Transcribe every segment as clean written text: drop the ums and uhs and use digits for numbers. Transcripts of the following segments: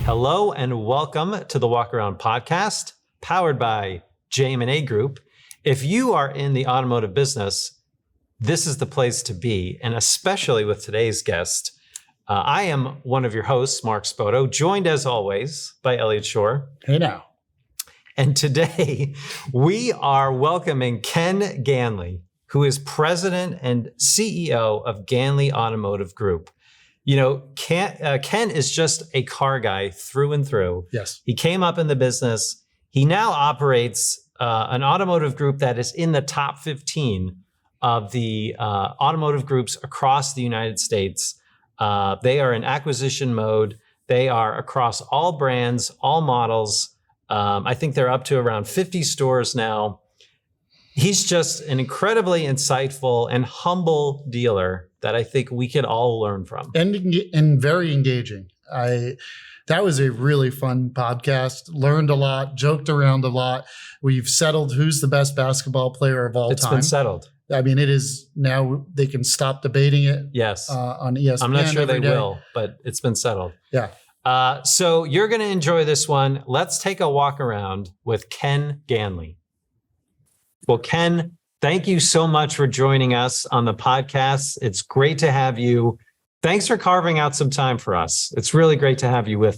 Hello and welcome to the Walk Around Podcast, powered by JM&A Group. If you are in the automotive business, this is the place to be, and especially with today's guest. I am one of your hosts, Mark Spoto, joined as always by Elliot Schor. Hey now. And today we are welcoming Ken Ganley, who is president and CEO of Ganley Automotive Group. You know, Ken is just a car guy through and through. Yes. He came up in the business. He now operates an automotive group that is in the top 15 of the automotive groups across the United States. They are in acquisition mode. They are across all brands, all models. I think they're up to around 50 stores now. He's just an incredibly insightful and humble dealer that I think we could all learn from. And very engaging. That was a really fun podcast. Learned a lot, joked around a lot. We've settled who's the best basketball player of all time. It's been settled. I mean, it is now. They can stop debating it. Yes. On ESPN. I'm not sure they day. will, but it's been settled. Yeah. So you're going to enjoy this one. Let's take a walk around with Ken Ganley. Well, Ken, thank you so much for joining us on the podcast. It's great to have you. Thanks for carving out some time for us. It's really great to have you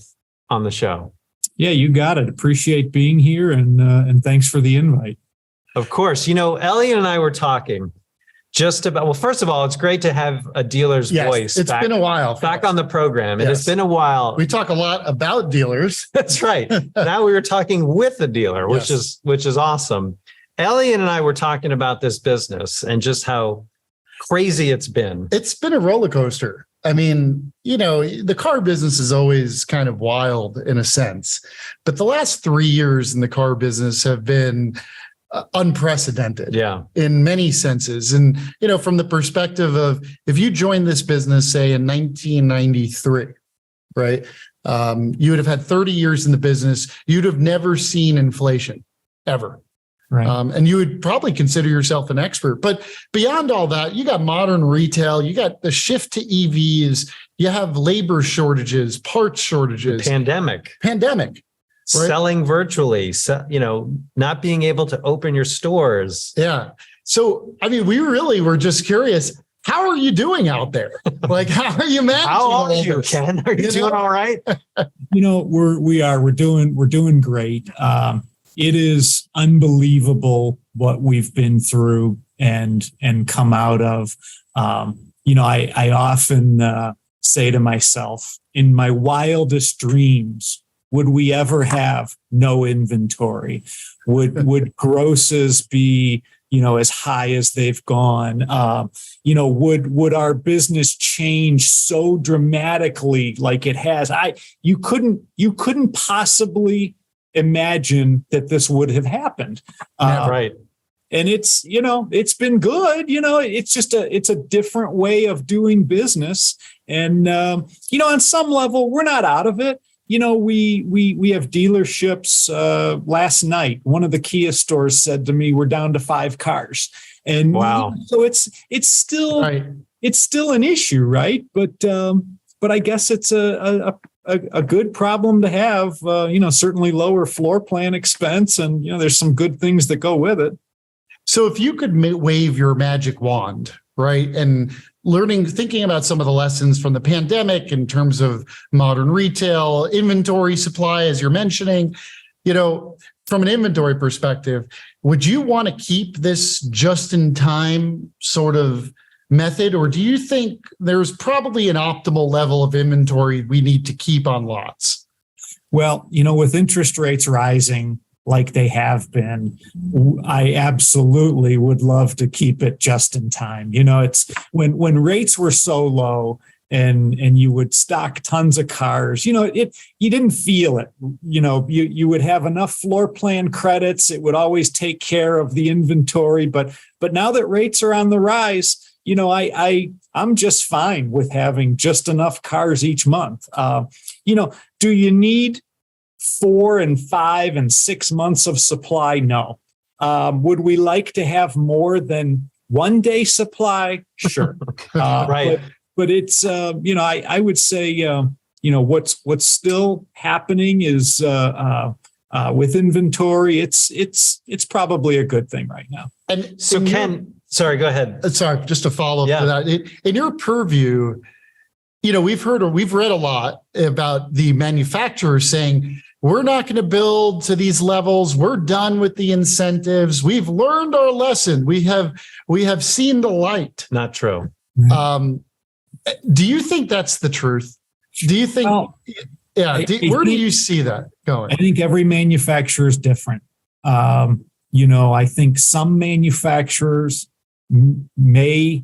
on the show. Yeah, you got it. Appreciate being here, and thanks for the invite. Of course. You know, Elliot and I were talking just about, well, first of all, it's great to have a dealer's voice. It's been a while. Back on the program. It has been a while. We talk a lot about dealers. That's right. Now we were talking with a dealer, which is awesome. Elliot and I were talking about this business and just how crazy it's been. It's been a roller coaster. I mean, you know, the car business is always kind of wild in a sense, but the last 3 years in the car business have been unprecedented in many senses. And, you know, from the perspective of if you joined this business, say in 1993, right, you would have had 30 years in the business. You'd have never seen inflation ever. Right. And you would probably consider yourself an expert. But beyond all that, you got modern retail, you got the shift to EVs, you have labor shortages, parts shortages. Pandemic. Right? Selling virtually, you know, not being able to open your stores. Yeah. So, I mean, we really were just curious. How are you doing out there? Like, how are you managing? How are you, Ken? Are you doing all right? You know, we're doing great. It is unbelievable what we've been through and come out of. You know, I often say to myself, in my wildest dreams, would we ever have no inventory? Would grosses be, you know, as high as they've gone? You know, would our business change so dramatically like it has? You couldn't possibly imagine that this would have happened. Right. And it's, you know, it's been good. You know, it's just it's a different way of doing business. And, you know, on some level, we're not out of it. You know, we have dealerships. Last night, one of the Kia stores said to me, we're down to 5 cars. And wow. So it's still an issue, right? But I guess it's a good problem to have, you know, certainly lower floor plan expense. And, you know, there's some good things that go with it. So if you could wave your magic wand, right, and thinking about some of the lessons from the pandemic in terms of modern retail, inventory supply, as you're mentioning, you know, from an inventory perspective, would you want to keep this just-in-time sort of method, or do you think there's probably an optimal level of inventory we need to keep on lots? Well, you know, with interest rates rising like they have been, I absolutely would love to keep it just in time. You know, it's when rates were so low and you would stock tons of cars, you know, you didn't feel it. You know, you would have enough floor plan credits. It would always take care of the inventory. But now that rates are on the rise, you know, I'm just fine with having just enough cars each month. You know, do you need 4 and 5 and 6 months of supply? No. Would we like to have more than 1 day supply? Sure. Right. But it's, you know, I would say, what's still happening is with inventory, it's probably a good thing right now. And so Ken, sorry, go ahead. Sorry, just to follow up to that. In your purview, we've read a lot about the manufacturers saying, we're not going to build to these levels. We're done with the incentives. We've learned our lesson. We have seen the light. Not true. Do you think that's the truth? Do you think, where do you see that going? I think every manufacturer is different. I think some manufacturers may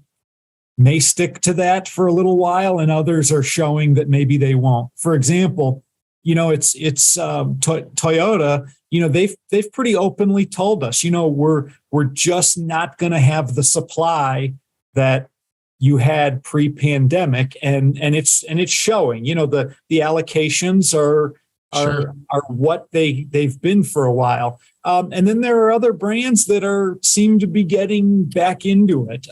stick to that for a little while, and others are showing that maybe they won't. For example, it's Toyota. They've pretty openly told us, we're just not going to have the supply that you had pre-pandemic, and it's showing. The allocations are what they've been for a while. And then there are other brands that seem to be getting back into it.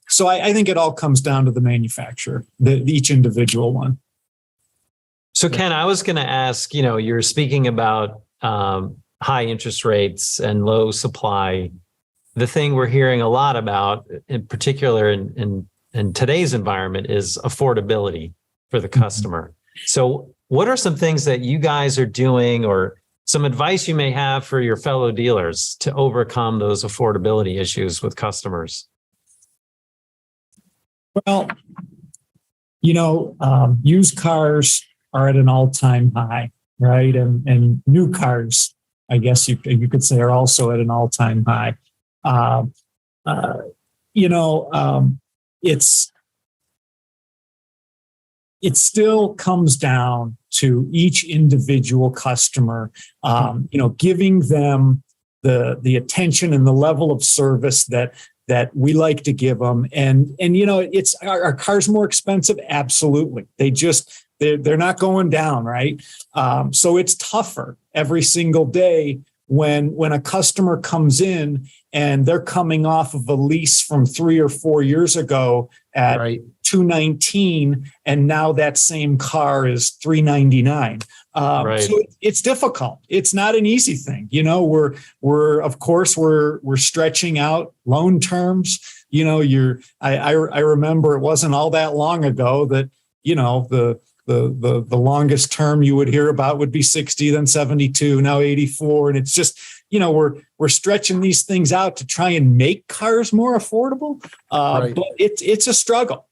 So I think it all comes down to the manufacturer, each individual one. So Ken, I was going to ask, you're speaking about high interest rates and low supply. The thing we're hearing a lot about, in particular in today's environment, is affordability for the customer. So what are some things that you guys are doing, or some advice you may have for your fellow dealers to overcome those affordability issues with customers? Well, used cars are at an all-time high, right? And new cars, I guess you could say, are also at an all-time high. It still comes down to each individual customer, giving them the attention and the level of service that we like to give them. And it's our cars more expensive? Absolutely. They're not going down, right? So it's tougher every single day when a customer comes in and they're coming off of a lease from 3 or 4 years ago at $219, and now that same car is $399. So it's difficult. It's not an easy thing. We're stretching out loan terms. I remember it wasn't all that long ago that the longest term you would hear about would be 60, then 72, now 84. And it's just, we're stretching these things out to try and make cars more affordable. But it's a struggle.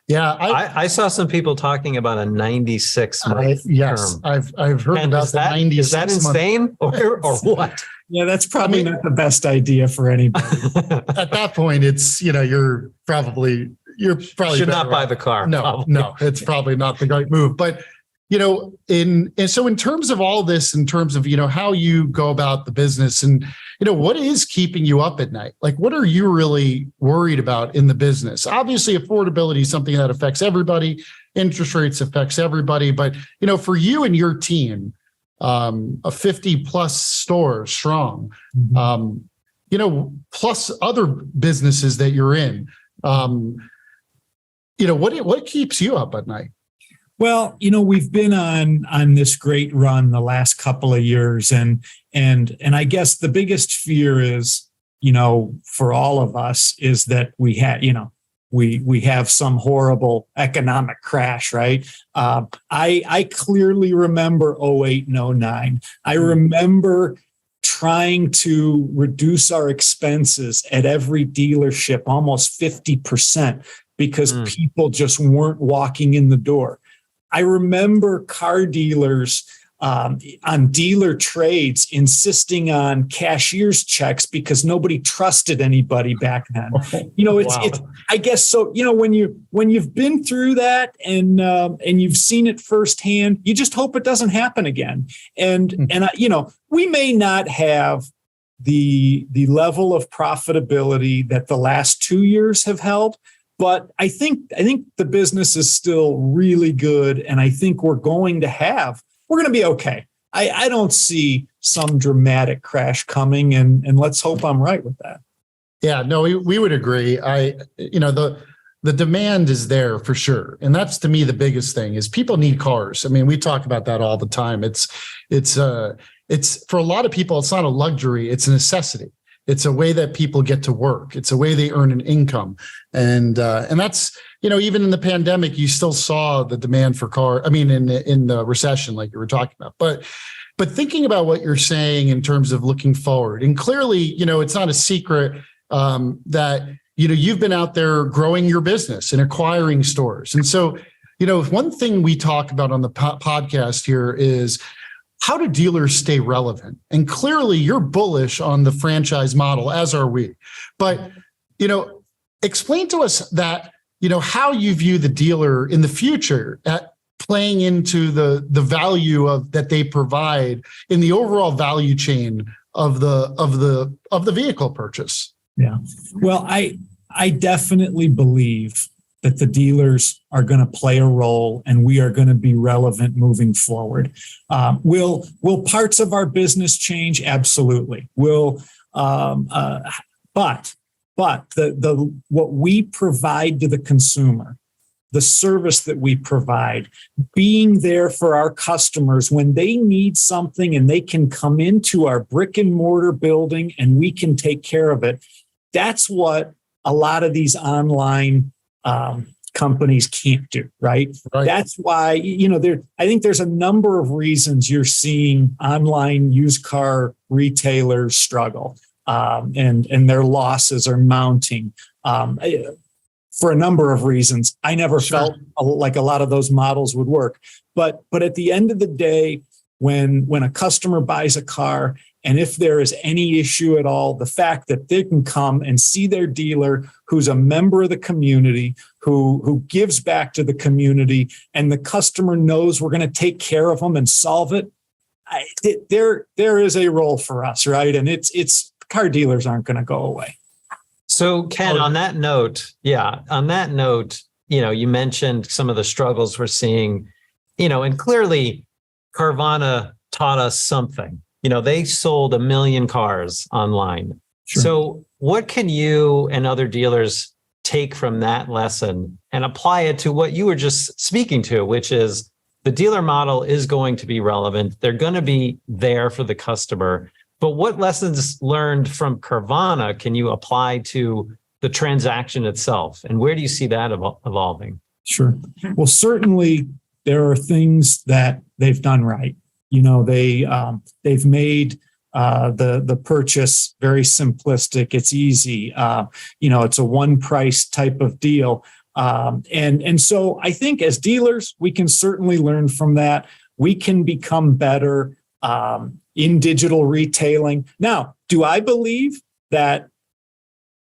Yeah. I saw some people talking about a 96 month term. I've heard about that. 96 Is that insane or what? Yeah, that's probably not the best idea for anybody. At that point, it's, you're probably should not buy the car. No, it's probably not the right move. But in terms of all this, in terms of how you go about the business, and what is keeping you up at night? Like, what are you really worried about in the business? Obviously, affordability is something that affects everybody. Interest rates affects everybody. But for you and your team, a 50 plus stores strong, plus other businesses that you're in. What keeps you up at night? Well, we've been on this great run the last couple of years, and I guess the biggest fear is, for all of us, is that we have some horrible economic crash, right? I clearly remember 2008 and 2009. I remember trying to reduce our expenses at every dealership almost 50% because people just weren't walking in the door. I remember car dealers on dealer trades insisting on cashier's checks because nobody trusted anybody back then. It's I guess so. When you've been through that and you've seen it firsthand, you just hope it doesn't happen again. And we may not have the level of profitability that the last 2 years have held. But I think the business is still really good, and I think we're going to be okay. I don't see some dramatic crash coming, and let's hope I'm right with that. Yeah, no, we would agree. the demand is there for sure. And that's, to me, the biggest thing is people need cars. I mean, we talk about that all the time. It's for a lot of people, it's not a luxury, it's a necessity. It's a way that people get to work. It's a way they earn an income. And that's, even in the pandemic, you still saw the demand for car. I mean, in the recession, like you were talking about, but thinking about what you're saying in terms of looking forward, and clearly, it's not a secret that, you've been out there growing your business and acquiring stores. And so, one thing we talk about on the podcast here is how do dealers stay relevant? And clearly you're bullish on the franchise model, as are we. But, explain to us that, how you view the dealer in the future at playing into the value that they provide in the overall value chain of the vehicle purchase. Yeah. Well, I definitely believe that the dealers are going to play a role and we are going to be relevant moving forward. Will parts of our business change? Absolutely. But what we provide to the consumer, the service that we provide, being there for our customers when they need something and they can come into our brick and mortar building and we can take care of it. That's what a lot of these online companies can't do, right? That's why, I think there's a number of reasons you're seeing online used car retailers struggle, and their losses are mounting for a number of reasons. I never felt like a lot of those models would work, but at the end of the day, when a customer buys a car, and if there is any issue at all, the fact that they can come and see their dealer who's a member of the community, who gives back to the community, and the customer knows we're going to take care of them and solve it, there is a role for us, right? And it's car dealers aren't going to go away. So Ken, on that note, you mentioned some of the struggles we're seeing, and clearly Carvana taught us something. They sold 1 million cars online. Sure. So what can you and other dealers take from that lesson and apply it to what you were just speaking to, which is the dealer model is going to be relevant. They're going to be there for the customer. But what lessons learned from Carvana can you apply to the transaction itself? And where do you see that evolving? Sure. Well, certainly there are things that they've done right. They've made the purchase very simplistic. It's easy. It's a one price type of deal. And so I think as dealers, we can certainly learn from that. We can become better in digital retailing. Now, do I believe that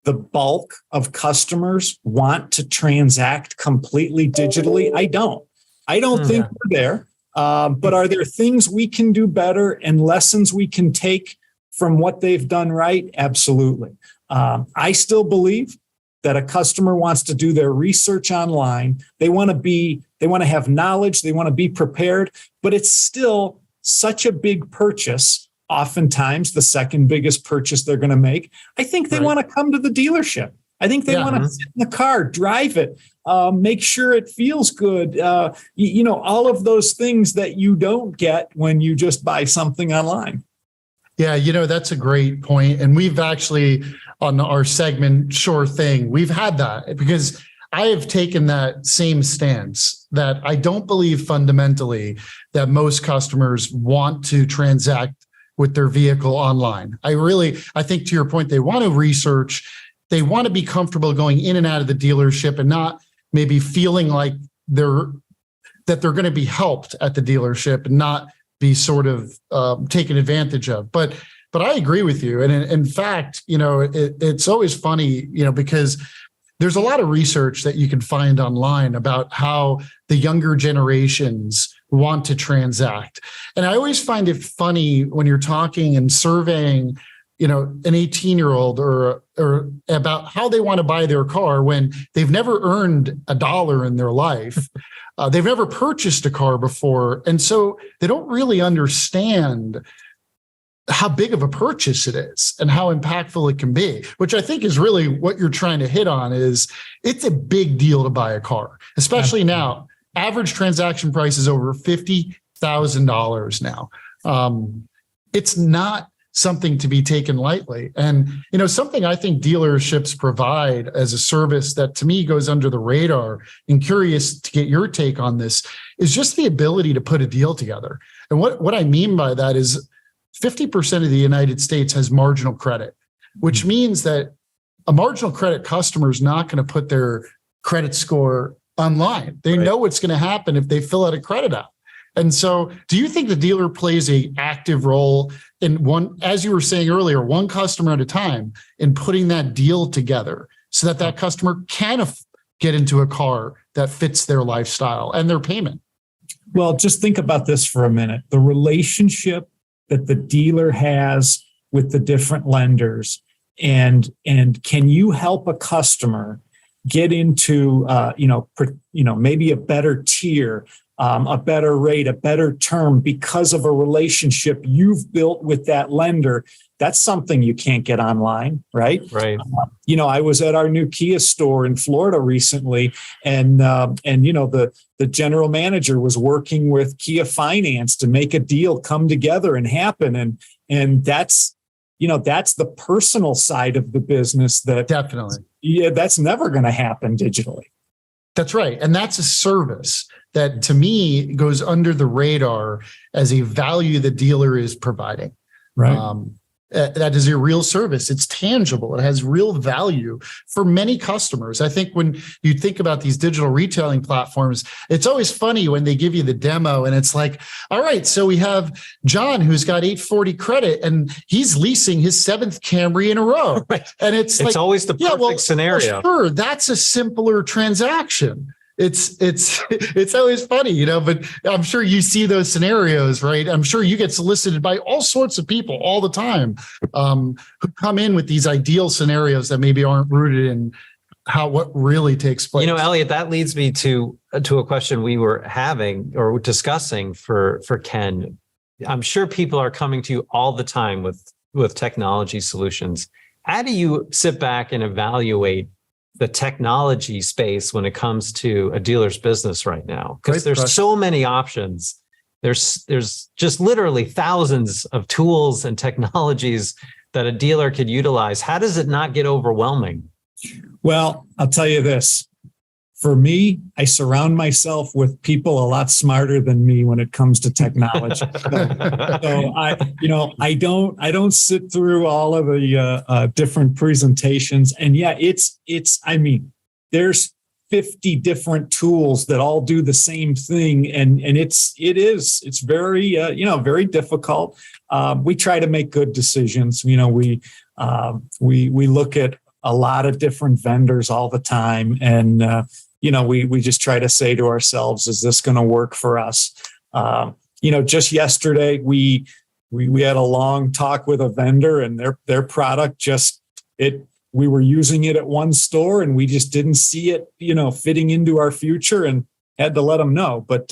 the bulk of customers want to transact completely digitally? I don't think we're there. But are there things we can do better and lessons we can take from what they've done right? Absolutely. I still believe that a customer wants to do their research online. They want to have knowledge. They want to be prepared, but it's still such a big purchase. Oftentimes the second biggest purchase they're going to make. I think they want to come to the dealership. I think they want to sit in the car, drive it, make sure it feels good. All of those things that you don't get when you just buy something online. Yeah, that's a great point. And we've actually, on our segment, Schor Thing, we've had that because I have taken that same stance that I don't believe fundamentally that most customers want to transact with their vehicle online. I think to your point, they want to research. They want to be comfortable going in and out of the dealership and not maybe feeling like they're going to be helped at the dealership and not be sort of taken advantage of. But I agree with you. And in fact, it's always funny, because there's a lot of research that you can find online about how the younger generations want to transact. And I always find it funny when you're talking and surveying an 18-year-old or about how they want to buy their car when they've never earned $1 in their life. They've never purchased a car before. And so they don't really understand how big of a purchase it is and how impactful it can be, which I think is really what you're trying to hit on. Is it's a big deal to buy a car, especially now. Average transaction price is over $50,000 now. It's not something to be taken lightly. And, something I think dealerships provide as a service that to me goes under the radar, and curious to get your take on this, is just the ability to put a deal together. And what I mean by that is 50% of the United States has marginal credit, which means that a marginal credit customer is not going to put their credit score online. They know what's going to happen if they fill out a credit app. And so do you think the dealer plays an active role in one, as you were saying earlier, one customer at a time, in putting that deal together so that that customer can get into a car that fits their lifestyle and their payment? Well, just think about this for a minute. The relationship that the dealer has with the different lenders, and can you help a customer get into maybe a better tier, a better rate, a better term because of a relationship you've built with that lender? That's something you can't get online, right? Right. I was at our new Kia store in Florida recently, and the general manager was working with Kia Finance to make a deal come together and happen, and that's the personal side of the business that Definitely. that's never going to happen digitally. That's right. And that's a service that to me goes under the radar as a value the dealer is providing. Right. That is a real service. It's tangible. It has real value for many customers. I think when you think about these digital retailing platforms, it's always funny when they give you the demo and it's like, all right, so we have John who's got 840 credit and he's leasing his 7th Camry in a row. Right. And it's like, always the perfect scenario. Sure, that's a simpler transaction. It's always funny, but I'm sure you see those scenarios, right? I'm sure you get solicited by all sorts of people all the time who come in with these ideal scenarios that maybe aren't rooted in what really takes place. Elliot, that leads me to a question we were having or discussing for Ken. I'm sure people are coming to you all the time with technology solutions. How do you sit back and evaluate the technology space when it comes to a dealer's business right now? Because there's so many options. There's just literally thousands of tools and technologies that a dealer could utilize. How does it not get overwhelming? Well, I'll tell you this. For me, I surround myself with people a lot smarter than me when it comes to technology. So I don't sit through all of the different presentations. And yeah, there's 50 different tools that all do the same thing, and it's very very difficult. We try to make good decisions. We look at a lot of different vendors all the time, and we just try to say to ourselves, is this going to work for us? Just yesterday we had a long talk with a vendor, and their product we were using it at one store and we just didn't see it, fitting into our future, and had to let them know. But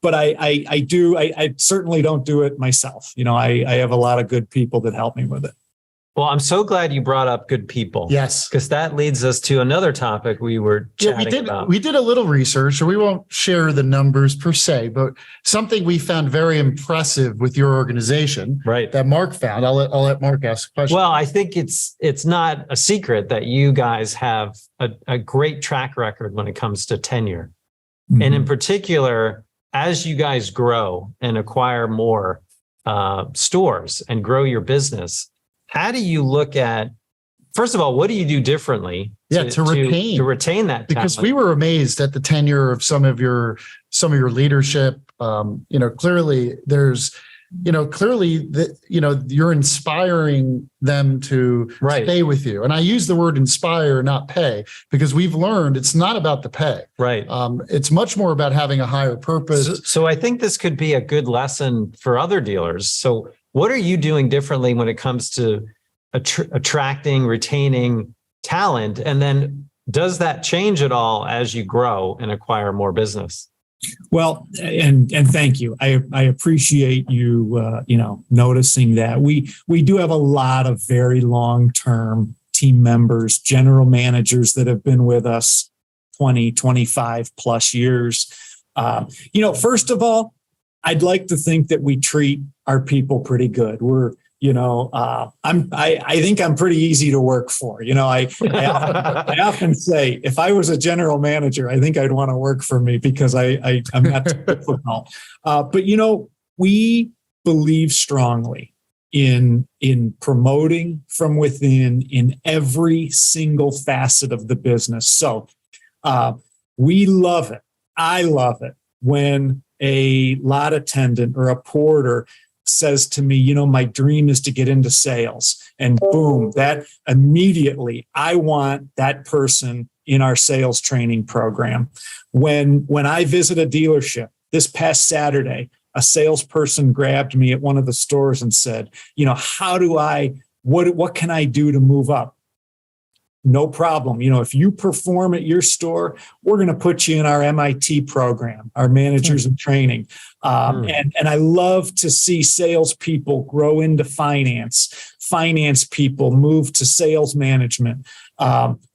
I certainly don't do it myself. I have a lot of good people that help me with it. Well, I'm so glad you brought up good people. Yes. Because that leads us to another topic we were chatting about. We did a little research, and we won't share the numbers per se, but something we found very impressive with your organization, right, that Mark found. I'll let Mark ask a question. Well, I think it's not a secret that you guys have a great track record when it comes to tenure. Mm-hmm. And in particular, as you guys grow and acquire more stores and grow your business, how do you look at, first of all, what do you do differently to retain that talent? Because we were amazed at the tenure of some of your leadership. Clearly you're inspiring them to stay with you. And I use the word inspire, not pay, because we've learned it's not about the pay. Right. It's much more about having a higher purpose. So I think this could be a good lesson for other dealers. So what are you doing differently when it comes to attracting, retaining talent? And then does that change at all as you grow and acquire more business? Well, and thank you. I appreciate you noticing that. We do have a lot of very long-term team members, general managers that have been with us 20, 25 plus years. First of all, I'd like to think that we treat our people pretty good. I think I'm pretty easy to work for. I often say, if I was a general manager, I think I'd want to work for me because I'm not too difficult. But we believe strongly in promoting from within in every single facet of the business. So we love it. I love it when a lot attendant or a porter says to me, my dream is to get into sales. And boom, that immediately, I want that person in our sales training program. When I visit a dealership this past Saturday, a salesperson grabbed me at one of the stores and said, what can I do to move up? No problem. If you perform at your store, we're going to put you in our MIT program, our managers in training. And I love to see salespeople grow into finance people move to sales management.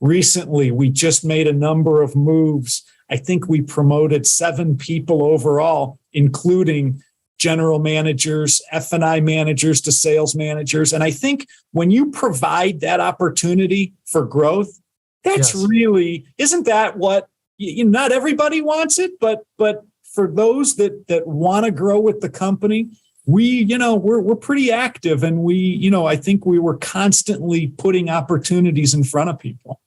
Recently, we just made a number of moves. I think we promoted 7 people overall, including general managers, F&I managers to sales managers. And I think when you provide that opportunity for growth, that's really, isn't that what, not everybody wants it, but for those that want to grow with the company, we're pretty active, and I think we were constantly putting opportunities in front of people.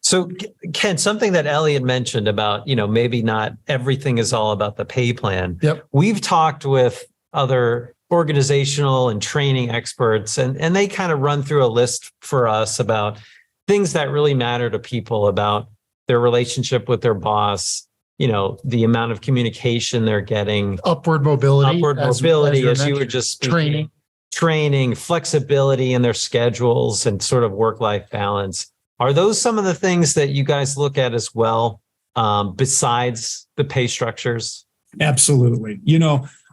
So Ken, something that Elliot mentioned about, maybe not everything is all about the pay plan. Yep. We've talked with other organizational and training experts, and they kind of run through a list for us about things that really matter to people, about their relationship with their boss, the amount of communication they're getting, upward mobility, as you were just speaking, training, flexibility in their schedules, and sort of work-life balance. Are those some of the things that you guys look at as well, besides the pay structures? Absolutely.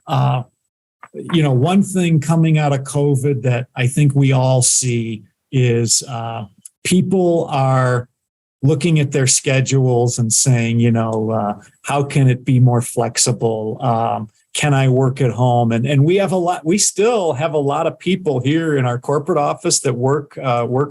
One thing coming out of COVID that I think we all see is people are looking at their schedules and saying, how can it be more flexible? Can I work at home? And we still have a lot of people here in our corporate office that work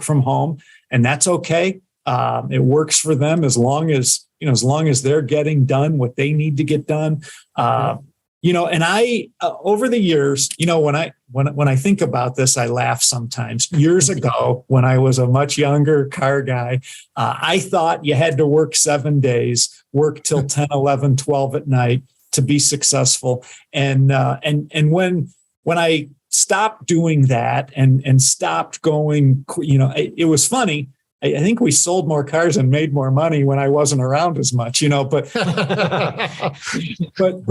from home, and that's okay. It works for them as long as they're getting done what they need to get done. And I, over the years, when I think about this, I laugh sometimes. Years ago, when I was a much younger car guy, I thought you had to work 7 days, work till 10, 11, 12 at night to be successful. And when I stopped doing that and stopped going, it was funny. I think we sold more cars and made more money when I wasn't around as much, but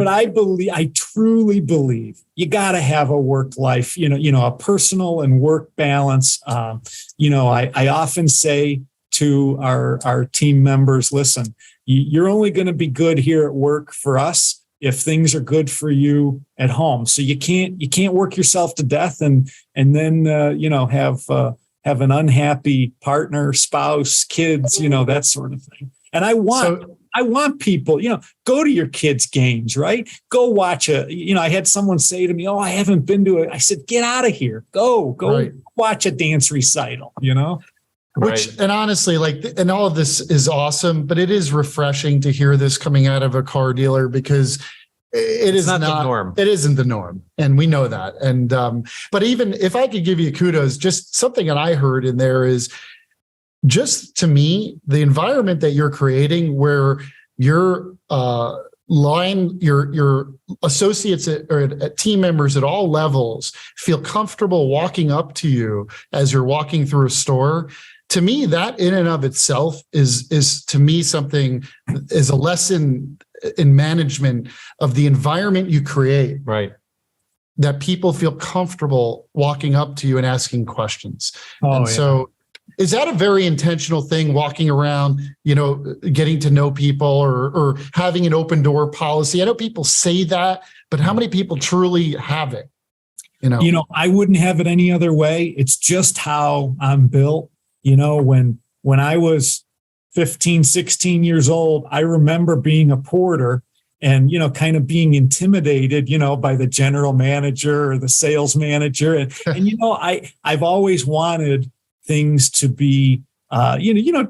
I truly believe you got to have a work life, a personal and work balance. I often say to our team members, listen, you're only going to be good here at work for us if things are good for you at home. So you can't work yourself to death and then have an unhappy partner, spouse, kids, that sort of thing. And I want people, go to your kids' games, right? Go watch I had someone say to me, "Oh, I haven't been to it." I said, "Get out of here. Go right. Watch a dance recital," Which, and honestly, and all of this is awesome, but it is refreshing to hear this coming out of a car dealer, because it's not the norm. It isn't the norm. And we know that. And, but even if I could give you kudos, just something that I heard in there is, just to me, the environment that you're creating where your your associates or team members at all levels feel comfortable walking up to you as you're walking through a store. To me, that in and of itself is to me something, is a lesson in management of the environment you create. Right. That people feel comfortable walking up to you and asking questions. So Is that a very intentional thing, walking around, getting to know people or having an open door policy? I know people say that, but how many people truly have it? I wouldn't have it any other way. It's just how I'm built. When I was 15, 16 years old, I remember being a porter and, kind of being intimidated, by the general manager or the sales manager. And I've always wanted things to be,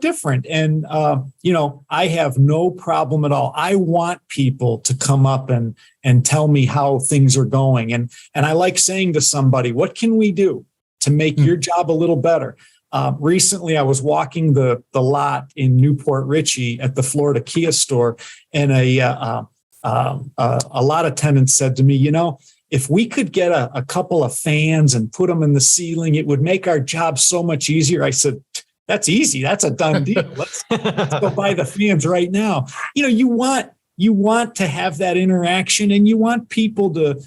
different. And, I have no problem at all. I want people to come up and tell me how things are going. And I like saying to somebody, what can we do to make your job a little better? Recently, I was walking the lot in Newport Richey at the Florida Kia store, and a lot of tenants said to me, if we could get a couple of fans and put them in the ceiling, it would make our job so much easier. I said, that's easy. That's a done deal. Let's go buy the fans right now. You want to have that interaction, and you want people to,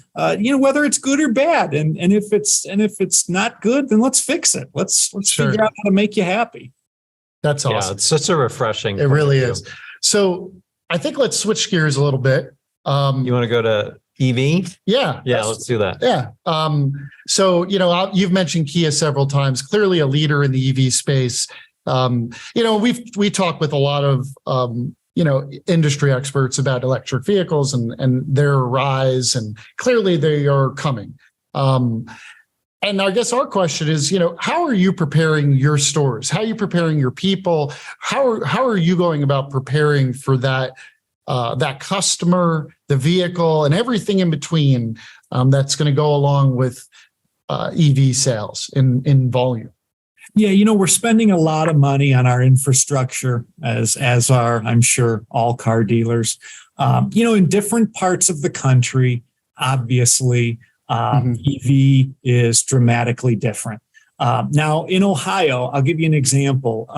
whether it's good or bad. And if it's not good, then let's fix it. Let's figure out how to make you happy. That's awesome. Yeah, it's such a refreshing. It really is. So I think let's switch gears a little bit. You want to go to EV? Yeah, let's do that. Yeah. So, you've mentioned Kia several times, clearly a leader in the EV space. We talk with a lot of, industry experts about electric vehicles and their rise, and clearly they are coming. And I guess our question is, how are you preparing your stores? How are you preparing your people? How are you going about preparing for that customer, the vehicle, and everything in between that's going to go along with EV sales in volume? Yeah, we're spending a lot of money on our infrastructure, as are, I'm sure, all car dealers. In different parts of the country, obviously, EV is dramatically different. Now, in Ohio, I'll give you an example.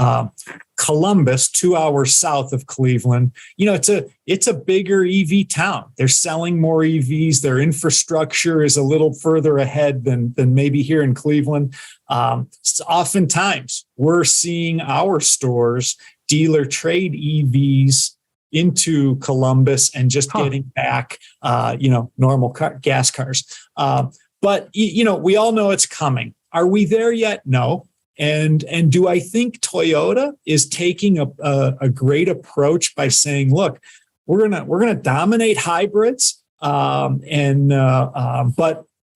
Columbus, 2 hours south of Cleveland, it's a bigger EV town. They're selling more EVs. Their infrastructure is a little further ahead than maybe here in Cleveland. Oftentimes, we're seeing our stores dealer trade EVs into Columbus and just getting back, normal gas cars. But we all know it's coming. Are we there yet? No. And do I think Toyota is taking a great approach by saying, look, we're gonna dominate hybrids, but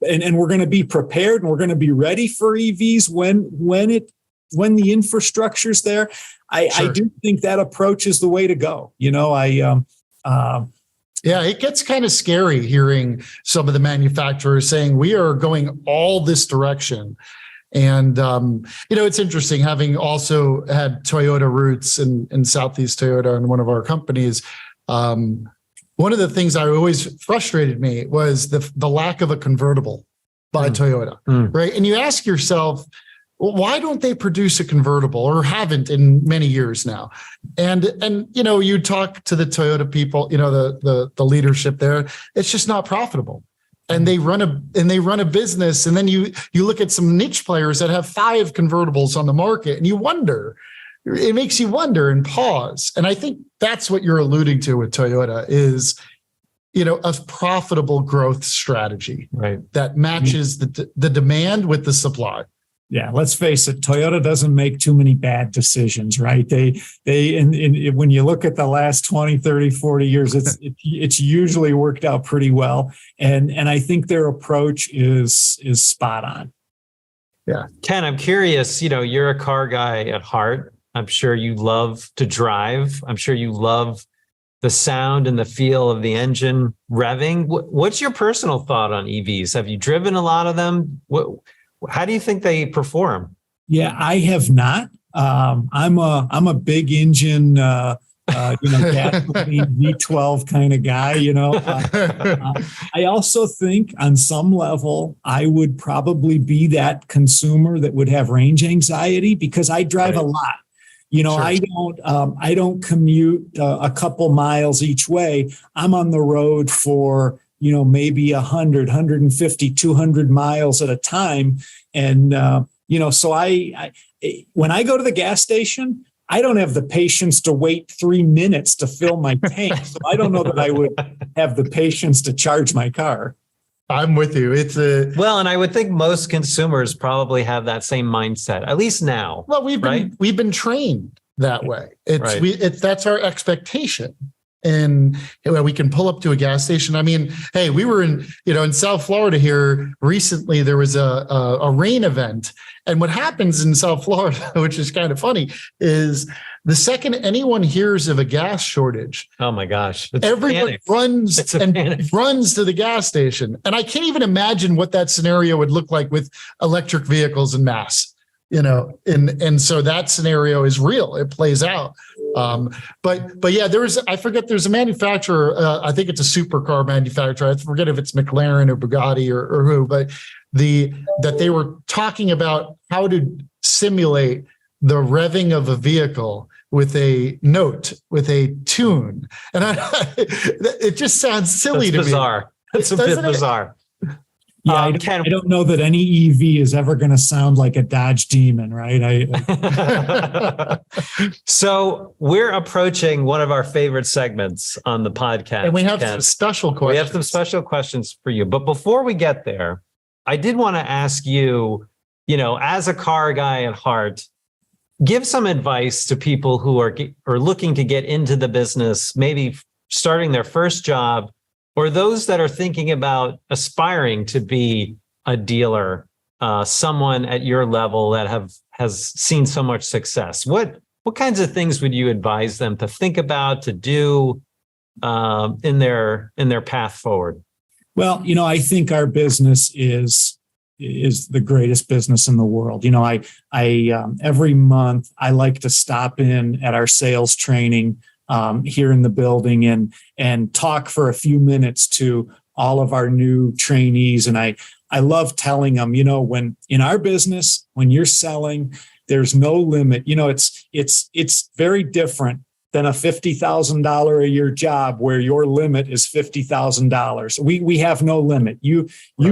we're going to be prepared, and we're going to be ready for EVs when the infrastructure's there. I do think that approach is the way to go. Yeah, it gets kind of scary hearing some of the manufacturers saying we are going all this direction. And, it's interesting, having also had Toyota roots in Southeast Toyota in one of our companies. One of the things that always frustrated me was the lack of a convertible by Toyota, right? And you ask yourself, well, why don't they produce a convertible, or haven't in many years now? And you talk to the Toyota people, the leadership there, it's just not profitable. And they run a business, and then you look at some niche players that have 5 convertibles on the market, and it makes you wonder and pause. And I think that's what you're alluding to with Toyota is, a profitable growth strategy, right, that matches the demand with the supply. Yeah, let's face it, Toyota doesn't make too many bad decisions, right? They when you look at the last 20, 30, 40 years, it's usually worked out pretty well. And I think their approach is spot on. Yeah. Ken, I'm curious, you're a car guy at heart. I'm sure you love to drive. I'm sure you love the sound and the feel of the engine revving. What's your personal thought on EVs? Have you driven a lot of them? How do you think they perform? Yeah, I have not. I'm a big engine, gasoline V12 kind of guy. I also think on some level I would probably be that consumer that would have range anxiety because I drive a lot. Sure. I don't commute a couple miles each way. I'm on the road for maybe 100, 150, 200 miles at a time. And, so I when I go to the gas station, I don't have the patience to wait 3 minutes to fill my tank. So I don't know that I would have the patience to charge my car. I'm with you. Well, and I would think most consumers probably have that same mindset, at least now. Well, we've been trained that way. That's our expectation. And we can pull up to a gas station. I mean, hey, we were in South Florida here recently. There was a rain event, and what happens in South Florida, which is kind of funny, is the second anyone hears of a gas shortage, oh my gosh, everyone runs to the gas station. And I can't even imagine what that scenario would look like with electric vehicles en masse. And so that scenario is real. It plays out. But yeah, there's a manufacturer. I think it's a supercar manufacturer. I forget if it's McLaren or Bugatti or who, but that they were talking about how to simulate the revving of a vehicle with a note, with a tune. And it just sounds silly to me. It's a bit bizarre. Yeah, I don't know that any EV is ever going to sound like a Dodge Demon, right? So we're approaching one of our favorite segments on the podcast. And we have some special questions. We have some special questions for you. But before we get there, I did want to ask you, as a car guy at heart, give some advice to people who are looking to get into the business, maybe starting their first job, or those that are thinking about aspiring to be a dealer, someone at your level that has seen so much success. What kinds of things would you advise them to think about, to do in their path forward? Well, I think our business is the greatest business in the world. I every month I like to stop in at our sales training here in the building and talk for a few minutes to all of our new trainees. And I love telling them, when in our business, when you're selling, there's no limit. It's very different than a $50,000 a year job where your limit is $50,000. We have no limit. You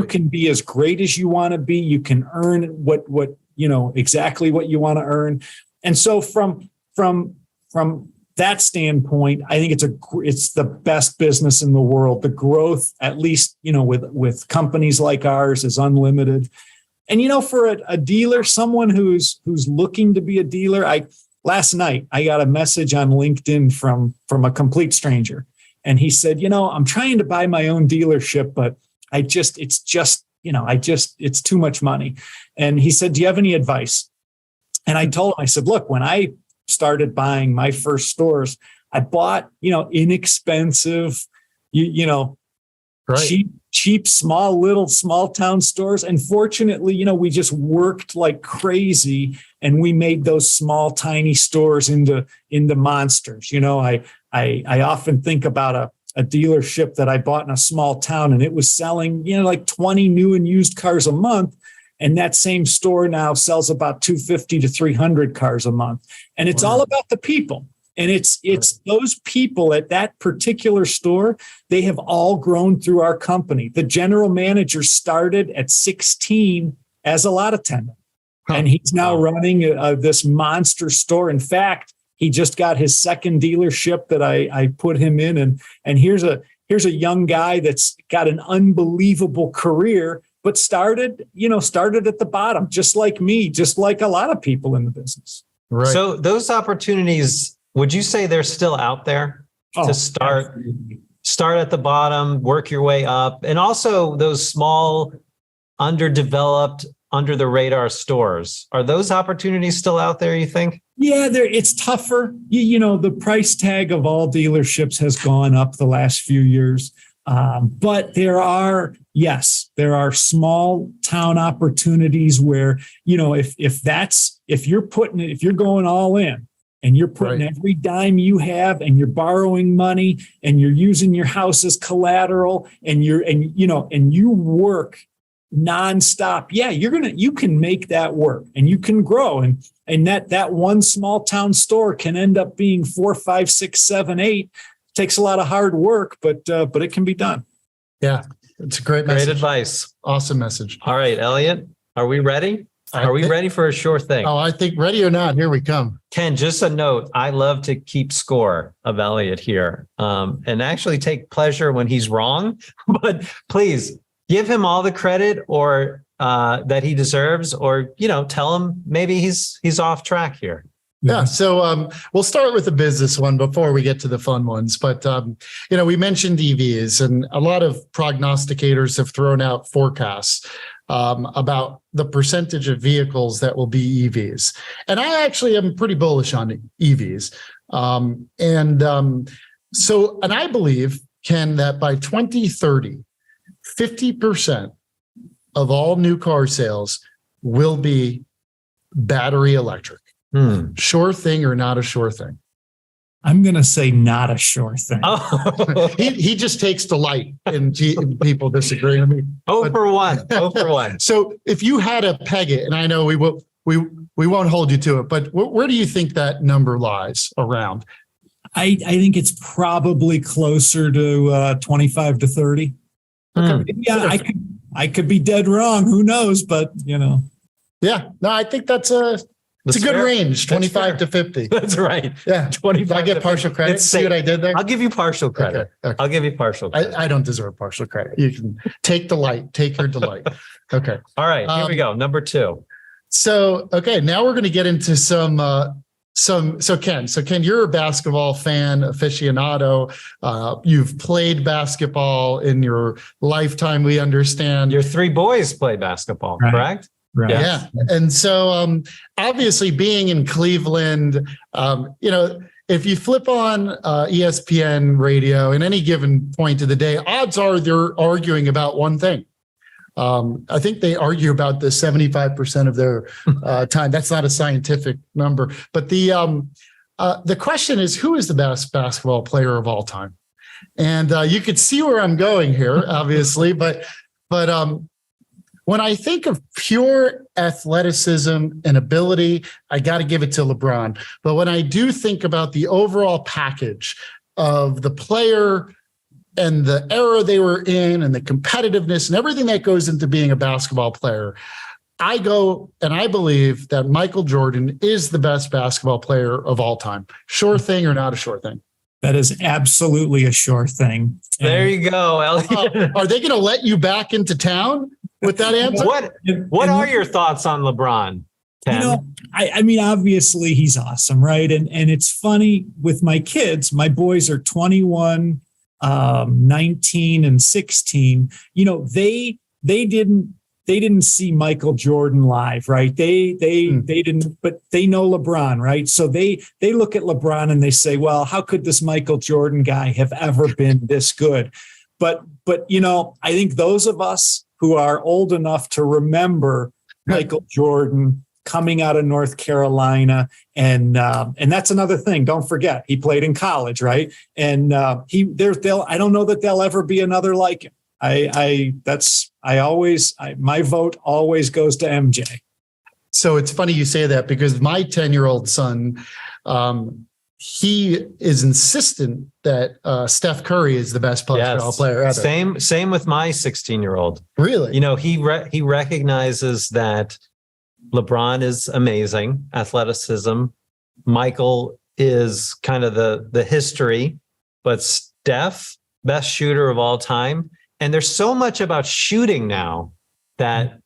can be as great as you want to be. You can earn what exactly what you want to earn. And so from that standpoint, I think it's the best business in the world. The growth, at least, with companies like ours, is unlimited. And, for a dealer, someone who's looking to be a dealer, last night I got a message on LinkedIn from a complete stranger. And he said, I'm trying to buy my own dealership, but it's too much money. And he said, do you have any advice? And I told him, I said, look, when I started buying my first stores, I bought, inexpensive, cheap, small town stores. And fortunately, we just worked like crazy and we made those small, tiny stores into monsters. I often think about a dealership that I bought in a small town, and it was selling, like 20 new and used cars a month. And that same store now sells about 250 to 300 cars a month. And it's all about the people. And it's those people at that particular store, they have all grown through our company. The general manager started at 16 as a lot attendant. And he's now running this monster store. In fact, he just got his second dealership that I put him in. And here's a young guy that's got an unbelievable career, but started at the bottom, just like me, just like a lot of people in the business. Right. So those opportunities, would you say they're still out there to start at the bottom, work your way up? And also those small, underdeveloped, under the radar stores, are those opportunities still out there, you think? Yeah, it's tougher. The price tag of all dealerships has gone up the last few years. But there are small town opportunities where, if you're going all in and you're putting every dime you have and you're borrowing money and you're using your house as collateral and you work nonstop. Yeah, you can make that work and you can grow. And that one small town store can end up being 4, 5, 6, 7, 8. Takes a lot of hard work, but it can be done. Yeah, it's a great message. Great advice. Awesome message. All right, Elliot, are we ready? Are we ready for a sure thing? Oh, I think ready or not, here we come. Ken, just a note. I love to keep score of Elliot here, and actually take pleasure when he's wrong. But please give him all the credit or that he deserves, or tell him maybe he's off track here. Yeah. So we'll start with the business one before we get to the fun ones. But, we mentioned EVs, and a lot of prognosticators have thrown out forecasts about the percentage of vehicles that will be EVs. And I actually am pretty bullish on EVs. And I believe, Ken, that by 2030, 50% of all new car sales will be battery electric. Sure thing or not a sure thing? I'm going to say not a sure thing. Oh. he just takes delight in people disagreeing with me. Oh for one. So if you had to peg it, and I know we won't hold you to it, but where do you think that number lies around? I think it's probably closer to 25 to 30. Okay. Yeah, I could be dead wrong. Who knows? But Yeah. No, I think that's a good fair. range, 25 to 50. That's right. Yeah. 25. I get partial credit. See what I did there? I'll give you partial credit. Okay. I'll give you partial credit. I don't deserve partial credit. You can take your delight. Okay. All right, here we go. Number 2. So, okay, now we're going to get into Ken, you're a basketball fan, aficionado. You've played basketball in your lifetime, we understand. Your 3 boys play basketball, right. Correct? Right. Yeah. And so obviously being in Cleveland, if you flip on ESPN radio in any given point of the day, odds are they're arguing about one thing. I think they argue about the 75% of their time. That's not a scientific number, but the question is, who is the best basketball player of all time? And you could see where I'm going here, obviously, but when I think of pure athleticism and ability, I got to give it to LeBron. But when I do think about the overall package of the player and the era they were in and the competitiveness and everything that goes into being a basketball player, I go and I believe that Michael Jordan is the best basketball player of all time. Sure thing or not a sure thing? That is absolutely a sure thing. There you go, Elliot. Are they going to let you back into town with that answer? What are your thoughts on LeBron, Ken? I mean, obviously he's awesome, right? And it's funny with my kids. My boys are 21, 19, and 16. They didn't see Michael Jordan live, right? They didn't, but they know LeBron, right? So they look at LeBron and they say, well, how could this Michael Jordan guy have ever been this good? But I think those of us who are old enough to remember Michael Jordan coming out of North Carolina, and that's another thing. Don't forget, he played in college, right? And I don't know that there'll ever be another like him. My vote always goes to MJ. So it's funny you say that, because my 10-year-old son, he is insistent that Steph Curry is the best basketball player ever. Same with my 16-year-old. Really? He recognizes that LeBron is amazing, athleticism. Michael is kind of the history, but Steph, best shooter of all time. And there's so much about shooting now that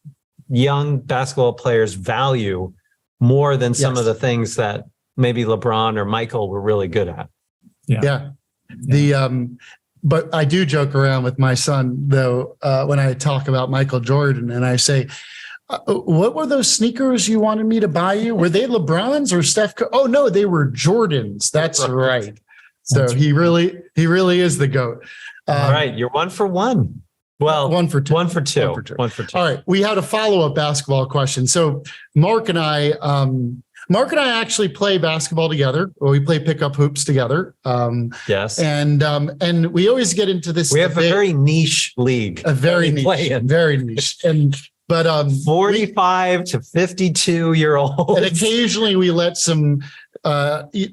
young basketball players value more than some of the things that maybe LeBron or Michael were really good at. Yeah. But I do joke around with my son, though, when I talk about Michael Jordan, and I say, what were those sneakers you wanted me to buy you? Were they LeBron's or Steph? Oh, no, they were Jordans. That's right. So he really is the GOAT. All right. You're 1 for 1. Well, 1 for 2. 1 for 2. 1 for 2. All right. We had a follow-up basketball question. So Mark and I actually play basketball together, or we play pickup hoops together. Yes. And we always get into this. We have a very niche league. Very niche. But 45 to 52-year-olds. And occasionally we let some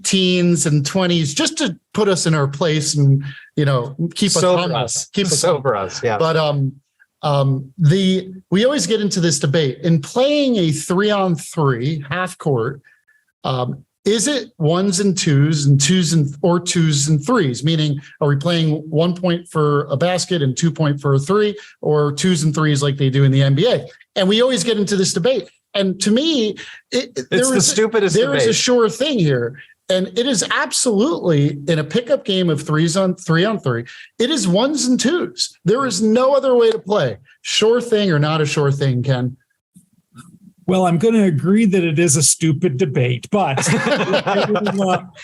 teens and 20s just to put us in our place and keep us sober us. Yeah. But We always get into this debate in playing a 3-on-3 half court. Is it ones and twos or twos and threes? Meaning, are we playing 1 point for a basket and 2 point for a three, or twos and threes like they do in the NBA? And we always get into this debate. And to me, it's the stupidest debate. There is a sure thing here. And it is absolutely, in a pickup game of 3-on-3, it is ones and twos. There is no other way to play. Sure thing or not a sure thing, Ken? Well, I'm going to agree that it is a stupid debate, but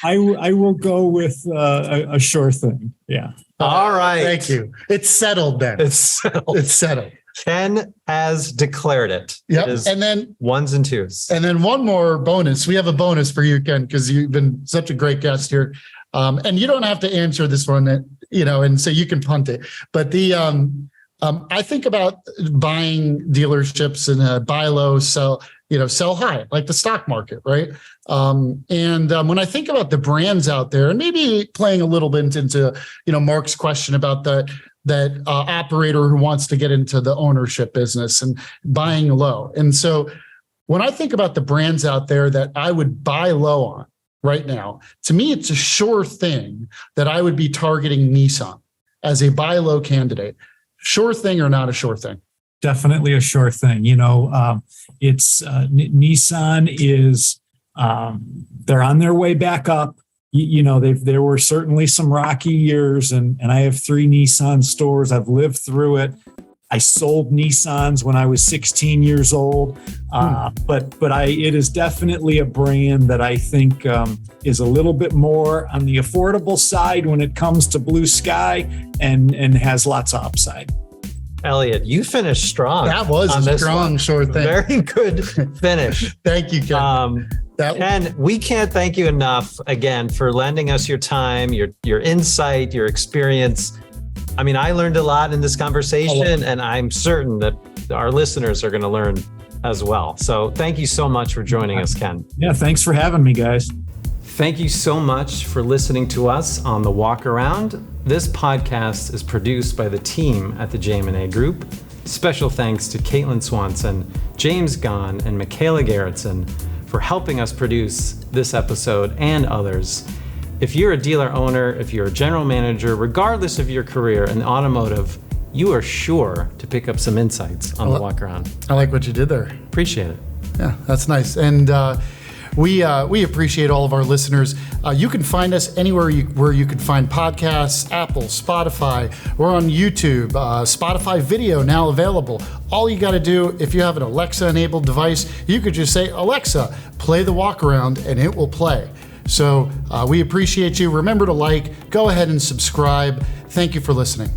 I will go with a sure thing. Yeah. All right. Thank you. It's settled then. It's settled. It's settled. Ken has declared it. Yep. It is and then ones and twos. And then one more bonus. We have a bonus for you, Ken, because you've been such a great guest here. And you don't have to answer this one, and so you can punt it. But I think about buying dealerships and buy low, sell high, like the stock market, right? When I think about the brands out there, and maybe playing a little bit into, Mark's question about that operator who wants to get into the ownership business and buying low. And so when I think about the brands out there that I would buy low on right now, to me, it's a sure thing that I would be targeting Nissan as a buy low candidate. Sure thing or not a sure thing? Definitely a sure thing. It's Nissan is they're on their way back up. There were certainly some rocky years, and I have 3 Nissan stores. I've lived through it. I sold Nissans when I was 16 years old, but it is definitely a brand that I think is a little bit more on the affordable side when it comes to blue sky and has lots of upside. Elliot, you finished strong. That was a strong, sure thing. Very good finish. Thank you, Ken. Ken, we can't thank you enough again for lending us your time, your insight, your experience. I mean, I learned a lot in this conversation, and I'm certain that our listeners are going to learn as well. So thank you so much for joining us, Ken. Yeah, thanks for having me, guys. Thank you so much for listening to us on The Walk Around. This podcast is produced by the team at the JM&A Group. Special thanks to Caitlin Swanson, James Gahn, and Michaela Gerritsen for helping us produce this episode and others. If you're a dealer owner, if you're a general manager, regardless of your career in automotive, you are sure to pick up some insights on The Walk Around. I like what you did there. Appreciate it. Yeah, that's nice. And we appreciate all of our listeners. You can find us anywhere where you can find podcasts, Apple, Spotify. We're on YouTube, Spotify video now available. All you got to do, if you have an Alexa-enabled device, you could just say, Alexa, play The Walk Around, and it will play. So we appreciate you. Remember to go ahead and subscribe. Thank you for listening.